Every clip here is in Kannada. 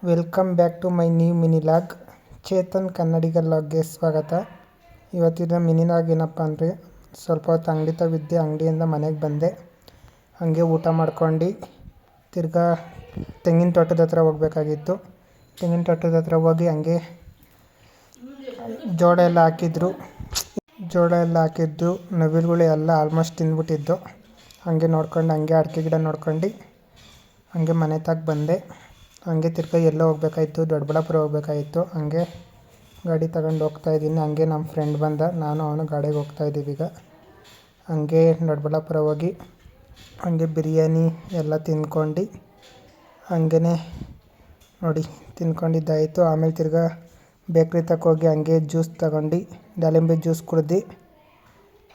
Welcome back to my new minilog. Chetan Kannadiga ಲಾಗ್ಗೆ ಸ್ವಾಗತ. ಇವತ್ತಿನ ಮಿನಿಲಾಗ್ ಏನಪ್ಪ ಅಂದರೆ, ಸ್ವಲ್ಪ ಹೊತ್ತು ಅಂಗಡಿ ತವಿದ್ದೆ, ಅಂಗಡಿಯಿಂದ ಮನೆಗೆ ಬಂದೆ. ಹಾಗೆ ಊಟ ಮಾಡ್ಕೊಂಡು ತಿರ್ಗಾ ತೆಂಗಿನ ತೋಟದ ಹತ್ರ ಹೋಗ್ಬೇಕಾಗಿತ್ತು. ತೆಂಗಿನ ತೋಟದ ಹತ್ರ ಹೋಗಿ ಹಂಗೆ ಜೋಳ ಎಲ್ಲ ಹಾಕಿದ್ದು ನವಿಲುಗಳು ಎಲ್ಲ ಆಲ್ಮೋಸ್ಟ್ ತಿಂದ್ಬಿಟ್ಟಿದ್ದು. ಹಾಗೆ ನೋಡ್ಕೊಂಡು ಹಂಗೆ ಅಡಿಕೆ ಗಿಡ ನೋಡ್ಕೊಂಡು ಹಂಗೆ ಮನೆ ತಗ ಬಂದೆ. ಹಂಗೆ ತಿರ್ಗಾ ಎಲ್ಲೋ ಹೋಗ್ಬೇಕಾಯಿತು, ದೊಡ್ಡಬಳ್ಳಾಪುರ ಹೋಗ್ಬೇಕಾಯಿತು. ಹಂಗೆ ಗಾಡಿ ತಗೊಂಡು ಹೋಗ್ತಾಯಿದ್ದೀನಿ. ಹಂಗೆ ನಮ್ಮ ಫ್ರೆಂಡ್ ಬಂದ, ನಾನು ಅವನು ಗಾಡಿಗೆ ಹೋಗ್ತಾಯಿದ್ದೀವಿ ಈಗ. ಹಂಗೆ ದೊಡ್ಡಬಳ್ಳಾಪುರ ಹೋಗಿ ಹಂಗೆ ಬಿರಿಯಾನಿ ಎಲ್ಲ ತಿಂದ್ಕೊಂಡು ಹಂಗೆ ನೋಡಿ ತಿಂದ್ಕೊಂಡಿದ್ದಾಯಿತು. ಆಮೇಲೆ ತಿರ್ಗಾ ಬೇಕ್ರಿ ತಕ್ಕ ಹೋಗಿ ಹಂಗೆ ಜ್ಯೂಸ್ ತಗೊಂಡು ದಾಳಿಂಬೆ ಜ್ಯೂಸ್ ಕುಡ್ದು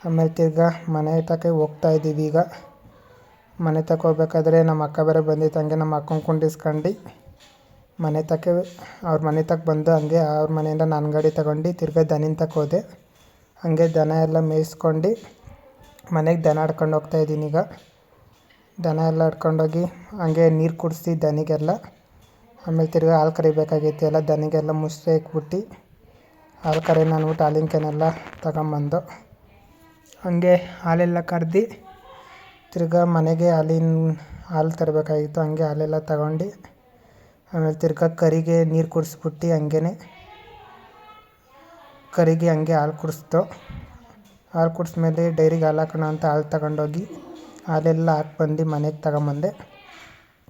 ಆಮೇಲೆ ತಿರ್ಗಾ ಮನೆ ತಕ್ಕ ಹೋಗ್ತಾಯಿದ್ದೀವಿ ಈಗ. ಮನೆ ತಕ್ಕ ಹೋಗ್ಬೇಕಾದ್ರೆ ನಮ್ಮ ಅಕ್ಕ ಬೇರೆ ಬಂದಿತ್ತು. ಹಂಗೆ ನಮ್ಮ ಅಕ್ಕನ ಕುಂಡಿಸ್ಕೊಂಡು ಮನೆ ತಕ್ಕ ಅವ್ರ ಮನೆ ತಕ್ಕ ಬಂದು ಹಂಗೆ ಅವ್ರ ಮನೆಯಿಂದ ನಾನು ಗಾಡಿ ತಗೊಂಡು ತಿರ್ಗಾ ದನಿನ ತಕ್ಕ ಹೋದೆ. ಹಂಗೆ ದನ ಎಲ್ಲ ಮೇಯಿಸ್ಕೊಂಡು ಮನೆಗೆ ದನ ಆಡ್ಕೊಂಡು ಹೋಗ್ತಾಯಿದ್ದೀನಿ ಈಗ. ದನ ಎಲ್ಲ ಆಡ್ಕೊಂಡೋಗಿ ಹಂಗೆ ನೀರು ಕುಡಿಸಿ ದನಿಗೆಲ್ಲ. ಆಮೇಲೆ ತಿರ್ಗಾ ಹಾಲು ಕರಿಬೇಕಾಗಿತ್ತು, ಎಲ್ಲ ದನಿಗೆಲ್ಲ ಮುಸ್ರೆ ಇಕ್ಬಿಟ್ಟು ಹಾಲು ಕರೆನ ಅಂದ್ಬಿಟ್ಟು ಹಾಲಿನ ಕ್ಯಾನೆಲ್ಲ ತಗೊಂಬಂದು ಹಂಗೆ ಹಾಲೆಲ್ಲ ಕರೆದು ತಿರ್ಗಾ ಮನೆಗೆ ಹಾಲು ತರಬೇಕಾಗಿತ್ತು. ಹಂಗೆ ಹಾಲೆಲ್ಲ ತಗೊಂಡು ಆಮೇಲೆ ತಿರ್ಗಾ ಕರಿಗೆ ನೀರು ಕುಡಿಸ್ಬಿಟ್ಟು ಕರಿಗೆ ಹಂಗೆ ಹಾಲು ಕುಡಿಸ್ತು. ಹಾಲು ಕುಡಿಸ್ಮೇಲೆ ಡೈರಿಗೆ ಹಾಲು ಹಾಕೋಣ ಅಂತ ಹಾಲು ತಗೊಂಡೋಗಿ ಹಾಲೆಲ್ಲ ಹಾಕ್ಬಂದು ಮನೆಗೆ ತಗೊಂಬಂದೆ.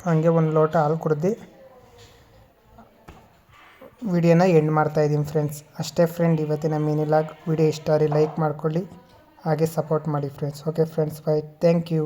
ಹಂಗೆ ಒಂದು ಲೋಟ ಹಾಲು ಕುಡ್ದು ವಿಡಿಯೋನ ಎಂಡ್ ಮಾಡ್ತಾಯಿದ್ದೀನಿ ಫ್ರೆಂಡ್ಸ್. ಅಷ್ಟೇ ಫ್ರೆಂಡ್ ಇವತ್ತಿನ ಮಿನಿಲಾಗ್. ವಿಡಿಯೋ ಇಷ್ಟ ಆದರೆ ಲೈಕ್ ಮಾಡ್ಕೊಳ್ಳಿ, ಹಾಗೆ ಸಪೋರ್ಟ್ ಮಾಡಿ friends. Okay friends, bye, thank you.